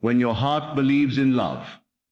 When your heart believes in love,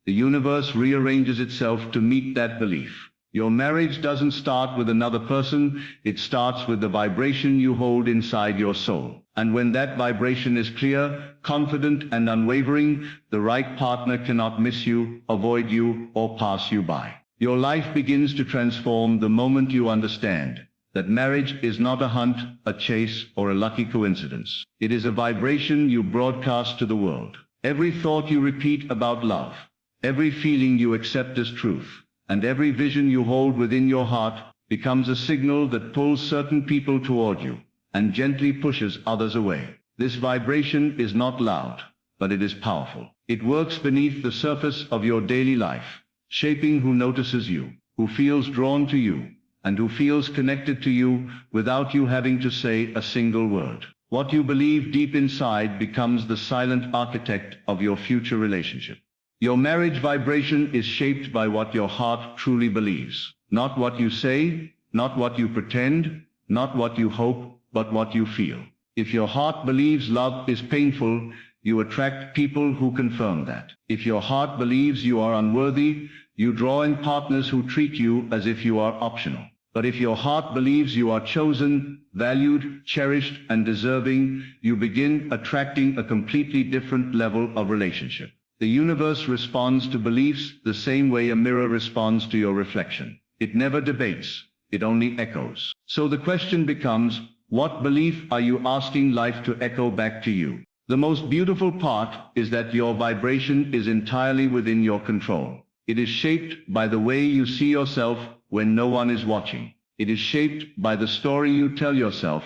the universe rearranges itself to meet that belief. Your marriage doesn't start with another person, it starts with the vibration you hold inside your soul. And when that vibration is clear, confident and unwavering, the right partner cannot miss you, avoid you, or pass you by. Your life begins to transform the moment you understand that marriage is not a hunt, a chase, or a lucky coincidence. It is a vibration you broadcast to the world. Every thought you repeat about love, every feeling you accept as truth, and every vision you hold within your heart becomes a signal that pulls certain people toward you and gently pushes others away. This vibration is not loud, but it is powerful. It works beneath the surface of your daily life, shaping who notices you, who feels drawn to you, and who feels connected to you without you having to say a single word. What you believe deep inside becomes the silent architect of your future relationship. Your marriage vibration is shaped by what your heart truly believes. Not what you say, not what you pretend, not what you hope, but what you feel. If your heart believes love is painful, you attract people who confirm that. If your heart believes you are unworthy, you draw in partners who treat you as if you are optional. But if your heart believes you are chosen, valued, cherished, and deserving, you begin attracting a completely different level of relationship. The universe responds to beliefs the same way a mirror responds to your reflection. It never debates, it only echoes. So the question becomes, what belief are you asking life to echo back to you? The most beautiful part is that your vibration is entirely within your control. It is shaped by the way you see yourself when no one is watching. It is shaped by the story you tell yourself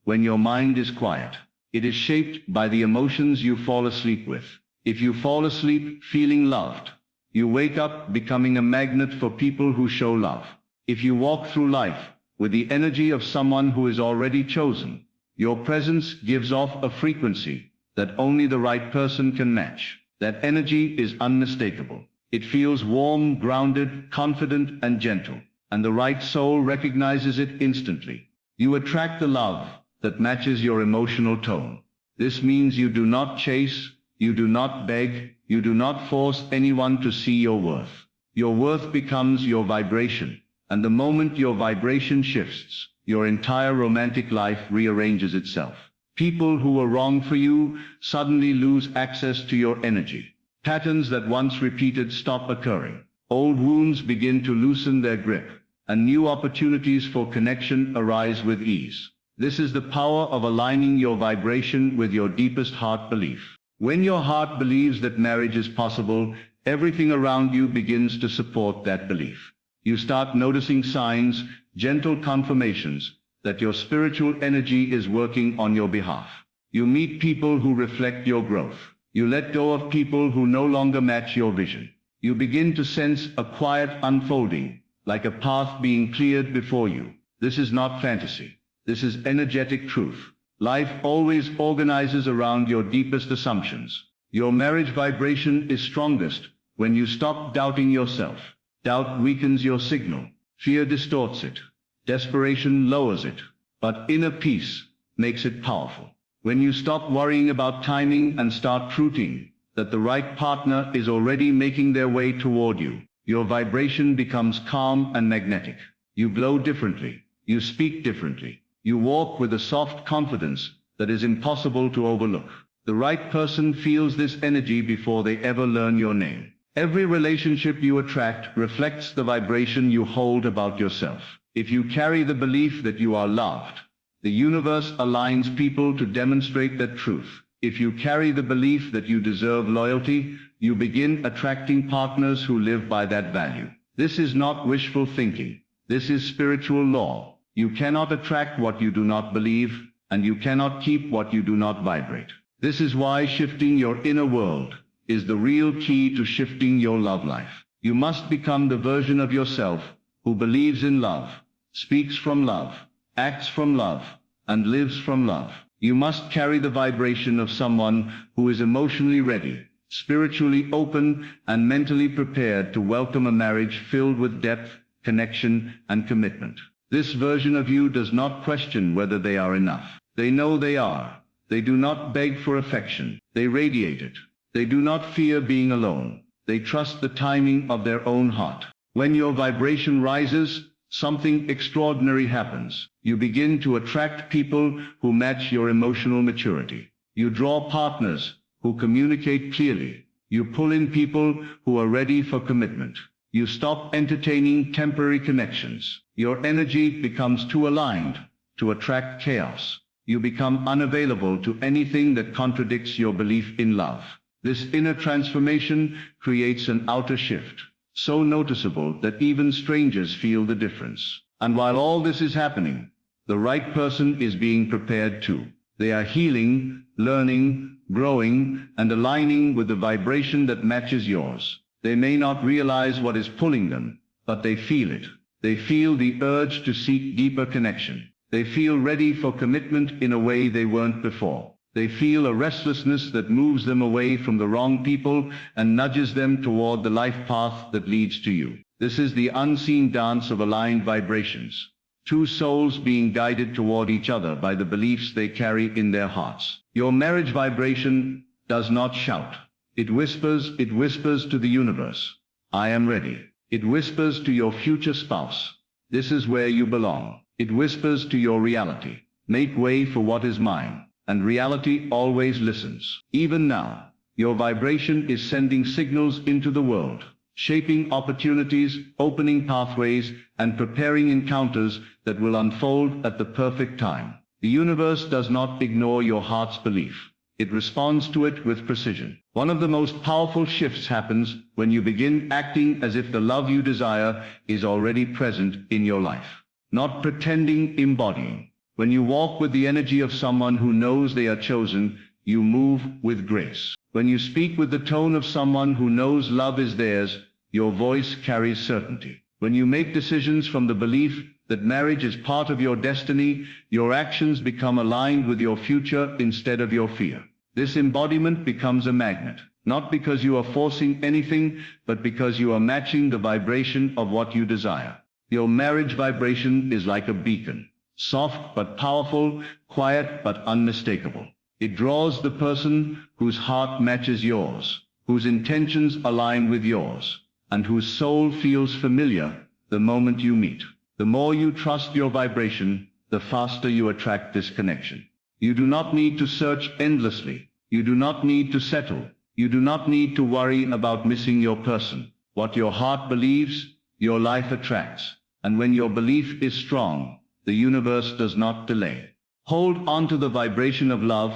when your mind is quiet. It is shaped by the emotions you fall asleep with. If you fall asleep feeling loved, you wake up becoming a magnet for people who show love. If you walk through life with the energy of someone who is already chosen, your presence gives off a frequency that only the right person can match. That energy is unmistakable. It feels warm, grounded, confident, and gentle, and the right soul recognizes it instantly. You attract the love that matches your emotional tone. This means you do not chase, you do not beg, you do not force anyone to see your worth. Your worth becomes your vibration, and the moment your vibration shifts, your entire romantic life rearranges itself. People who were wrong for you suddenly lose access to your energy. Patterns that once repeated stop occurring. Old wounds begin to loosen their grip, and new opportunities for connection arise with ease. This is the power of aligning your vibration with your deepest heart belief. When your heart believes that marriage is possible, everything around you begins to support that belief. You start noticing signs, gentle confirmations, that your spiritual energy is working on your behalf. You meet people who reflect your growth. You let go of people who no longer match your vision. You begin to sense a quiet unfolding, like a path being cleared before you. This is not fantasy. This is energetic truth. Life always organizes around your deepest assumptions. Your marriage vibration is strongest when you stop doubting yourself. Doubt weakens your signal. Fear distorts it. Desperation lowers it. But inner peace makes it powerful. When you stop worrying about timing and start rooting that the right partner is already making their way toward you, your vibration becomes calm and magnetic. You glow differently. You speak differently. You walk with a soft confidence that is impossible to overlook. The right person feels this energy before they ever learn your name. Every relationship you attract reflects the vibration you hold about yourself. If you carry the belief that you are loved, the universe aligns people to demonstrate that truth. If you carry the belief that you deserve loyalty, you begin attracting partners who live by that value. This is not wishful thinking. This is spiritual law. You cannot attract what you do not believe, and you cannot keep what you do not vibrate. This is why shifting your inner world is the real key to shifting your love life. You must become the version of yourself who believes in love, speaks from love, acts from love, and lives from love. You must carry the vibration of someone who is emotionally ready, spiritually open, and mentally prepared to welcome a marriage filled with depth, connection, and commitment. This version of you does not question whether they are enough. They know they are. They do not beg for affection. They radiate it. They do not fear being alone. They trust the timing of their own heart. When your vibration rises, something extraordinary happens. You begin to attract people who match your emotional maturity. You draw partners who communicate clearly. You pull in people who are ready for commitment. You stop entertaining temporary connections. Your energy becomes too aligned to attract chaos. You become unavailable to anything that contradicts your belief in love. This inner transformation creates an outer shift, so noticeable that even strangers feel the difference. And while all this is happening, the right person is being prepared too. They are healing, learning, growing, and aligning with the vibration that matches yours. They may not realize what is pulling them, but they feel it. They feel the urge to seek deeper connection. They feel ready for commitment in a way they weren't before. They feel a restlessness that moves them away from the wrong people and nudges them toward the life path that leads to you. This is the unseen dance of aligned vibrations. Two souls being guided toward each other by the beliefs they carry in their hearts. Your marriage vibration does not shout. It whispers to the universe. I am ready. It whispers to your future spouse. This is where you belong. It whispers to your reality. Make way for what is mine. And reality always listens. Even now, your vibration is sending signals into the world, shaping opportunities, opening pathways, and preparing encounters that will unfold at the perfect time. The universe does not ignore your heart's belief. It responds to it with precision. One of the most powerful shifts happens when you begin acting as if the love you desire is already present in your life. Not pretending, embodying. When you walk with the energy of someone who knows they are chosen, you move with grace. When you speak with the tone of someone who knows love is theirs, your voice carries certainty. When you make decisions from the belief that marriage is part of your destiny, your actions become aligned with your future instead of your fear. This embodiment becomes a magnet, not because you are forcing anything, but because you are matching the vibration of what you desire. Your marriage vibration is like a beacon. Soft but powerful, quiet but unmistakable. It draws the person whose heart matches yours, whose intentions align with yours, and whose soul feels familiar the moment you meet. The more you trust your vibration, the faster you attract this connection. You do not need to search endlessly. You do not need to settle. You do not need to worry about missing your person. What your heart believes, your life attracts. And when your belief is strong, the universe does not delay. Hold on to the vibration of love,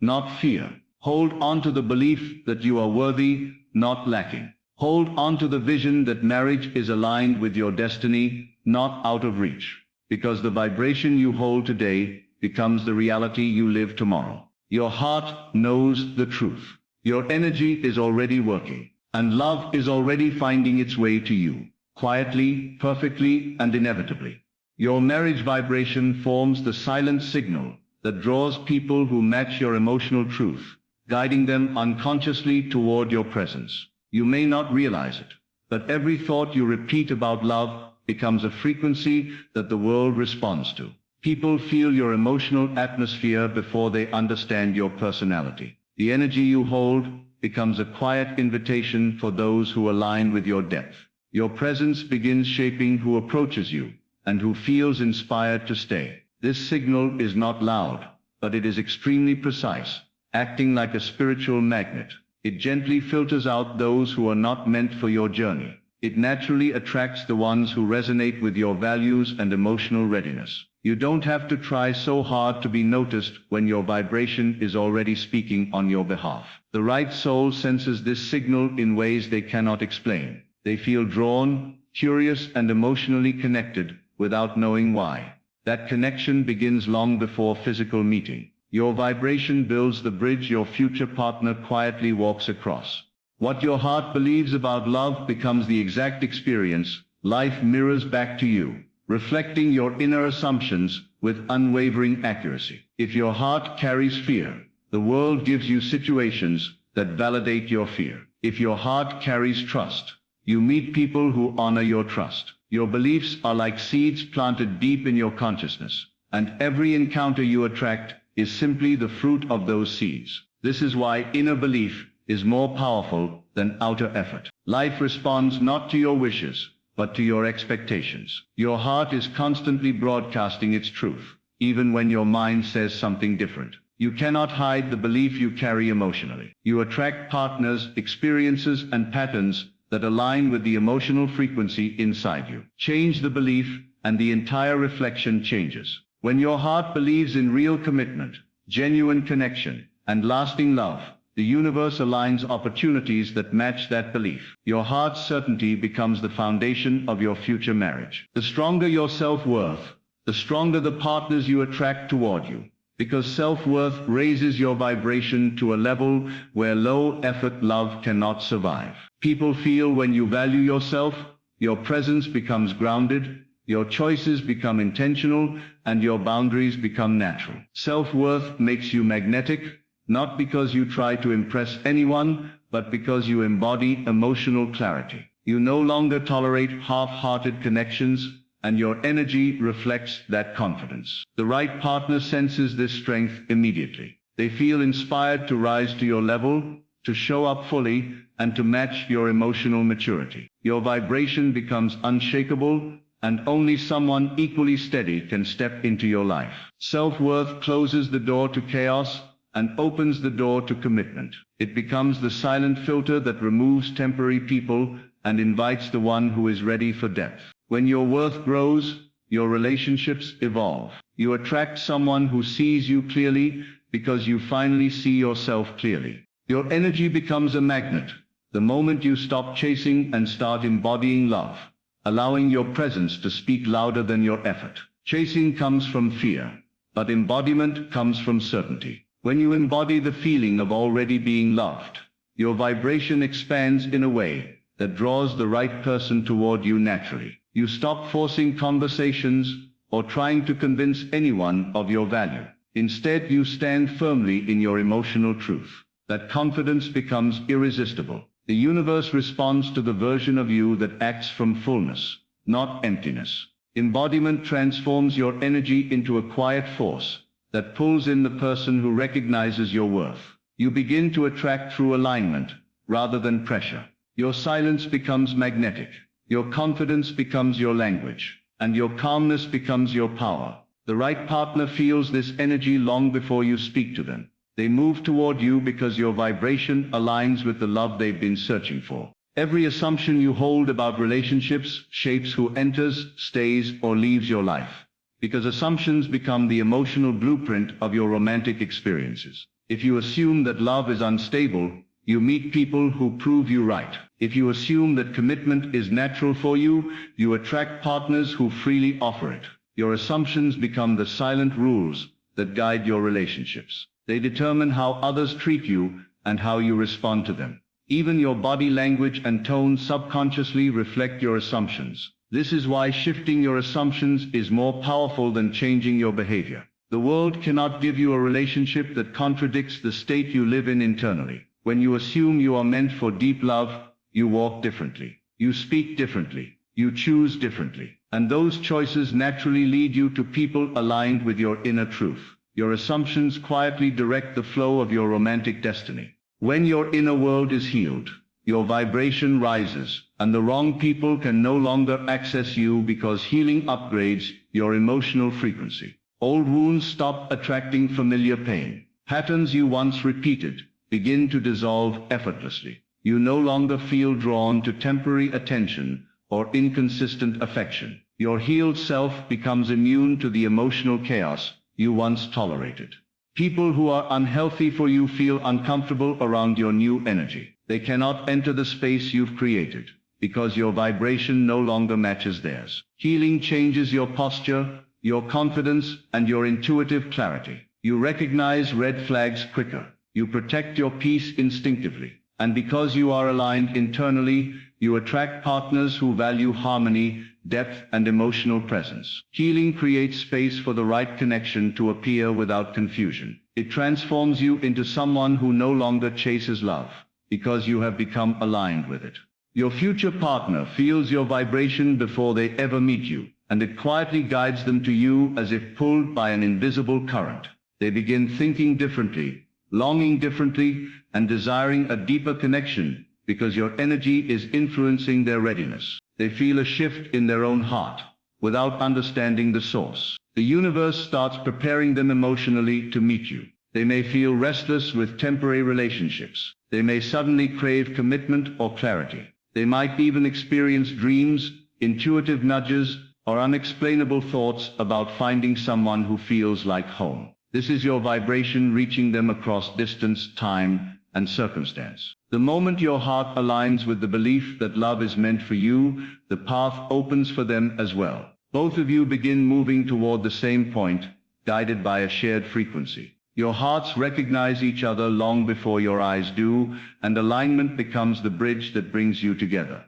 not fear. Hold on to the belief that you are worthy, not lacking. Hold on to the vision that marriage is aligned with your destiny, not out of reach. Because the vibration you hold today becomes the reality you live tomorrow. Your heart knows the truth. Your energy is already working, and love is already finding its way to you, quietly, perfectly, and inevitably. Your marriage vibration forms the silent signal that draws people who match your emotional truth, guiding them unconsciously toward your presence. You may not realize it, but every thought you repeat about love becomes a frequency that the world responds to. People feel your emotional atmosphere before they understand your personality. The energy you hold becomes a quiet invitation for those who align with your depth. Your presence begins shaping who approaches you and who feels inspired to stay. This signal is not loud, but it is extremely precise, acting like a spiritual magnet. It gently filters out those who are not meant for your journey. It naturally attracts the ones who resonate with your values and emotional readiness. You don't have to try so hard to be noticed when your vibration is already speaking on your behalf. The right soul senses this signal in ways they cannot explain. They feel drawn, curious, and emotionally connected without knowing why. That connection begins long before physical meeting. Your vibration builds the bridge your future partner quietly walks across. What your heart believes about love becomes the exact experience life mirrors back to you, reflecting your inner assumptions with unwavering accuracy. If your heart carries fear, the world gives you situations that validate your fear. If your heart carries trust, you meet people who honor your trust. Your beliefs are like seeds planted deep in your consciousness, and every encounter you attract is simply the fruit of those seeds. This is why inner belief is more powerful than outer effort. Life responds not to your wishes, but to your expectations. Your heart is constantly broadcasting its truth, even when your mind says something different. You cannot hide the belief you carry emotionally. You attract partners, experiences, and patterns that align with the emotional frequency inside you. Change the belief, and the entire reflection changes. When your heart believes in real commitment, genuine connection, and lasting love, the universe aligns opportunities that match that belief. Your heart's certainty becomes the foundation of your future marriage. The stronger your self-worth, the stronger the partners you attract toward you, because self-worth raises your vibration to a level where low-effort love cannot survive. People feel when you value yourself, your presence becomes grounded, your choices become intentional, and your boundaries become natural. Self-worth makes you magnetic, not because you try to impress anyone, but because you embody emotional clarity. You no longer tolerate half-hearted connections, and your energy reflects that confidence. The right partner senses this strength immediately. They feel inspired to rise to your level, to show up fully, and to match your emotional maturity. Your vibration becomes unshakable, and only someone equally steady can step into your life. Self-worth closes the door to chaos and opens the door to commitment. It becomes the silent filter that removes temporary people and invites the one who is ready for depth. When your worth grows, your relationships evolve. You attract someone who sees you clearly because you finally see yourself clearly. Your energy becomes a magnet the moment you stop chasing and start embodying love, allowing your presence to speak louder than your effort. Chasing comes from fear, but embodiment comes from certainty. When you embody the feeling of already being loved, your vibration expands in a way that draws the right person toward you naturally. You stop forcing conversations or trying to convince anyone of your value. Instead, you stand firmly in your emotional truth. That confidence becomes irresistible. The universe responds to the version of you that acts from fullness, not emptiness. Embodiment transforms your energy into a quiet force that pulls in the person who recognizes your worth. You begin to attract through alignment rather than pressure. Your silence becomes magnetic. Your confidence becomes your language, and your calmness becomes your power. The right partner feels this energy long before you speak to them. They move toward you because your vibration aligns with the love they've been searching for. Every assumption you hold about relationships shapes who enters, stays, or leaves your life, because assumptions become the emotional blueprint of your romantic experiences. If you assume that love is unstable, you meet people who prove you right. If you assume that commitment is natural for you, you attract partners who freely offer it. Your assumptions become the silent rules that guide your relationships. They determine how others treat you and how you respond to them. Even your body language and tone subconsciously reflect your assumptions. This is why shifting your assumptions is more powerful than changing your behavior. The world cannot give you a relationship that contradicts the state you live in internally. When you assume you are meant for deep love, you walk differently. You speak differently. You choose differently. And those choices naturally lead you to people aligned with your inner truth. Your assumptions quietly direct the flow of your romantic destiny. When your inner world is healed, your vibration rises, and the wrong people can no longer access you because healing upgrades your emotional frequency. Old wounds stop attracting familiar pain. Patterns you once repeated begin to dissolve effortlessly. You no longer feel drawn to temporary attention or inconsistent affection. Your healed self becomes immune to the emotional chaos you once tolerated. People who are unhealthy for you feel uncomfortable around your new energy. They cannot enter the space you've created because your vibration no longer matches theirs. Healing changes your posture, your confidence, and your intuitive clarity. You recognize red flags quicker. You protect your peace instinctively. And because you are aligned internally, you attract partners who value harmony, depth, and emotional presence. Healing creates space for the right connection to appear without confusion. It transforms you into someone who no longer chases love, because you have become aligned with it. Your future partner feels your vibration before they ever meet you, and it quietly guides them to you as if pulled by an invisible current. They begin thinking differently, longing differently, and desiring a deeper connection because your energy is influencing their readiness. They feel a shift in their own heart without understanding the source. The universe starts preparing them emotionally to meet you. They may feel restless with temporary relationships. They may suddenly crave commitment or clarity. They might even experience dreams, intuitive nudges, or unexplainable thoughts about finding someone who feels like home. This is your vibration reaching them across distance, time, and circumstance. The moment your heart aligns with the belief that love is meant for you, the path opens for them as well. Both of you begin moving toward the same point, guided by a shared frequency. Your hearts recognize each other long before your eyes do, and alignment becomes the bridge that brings you together.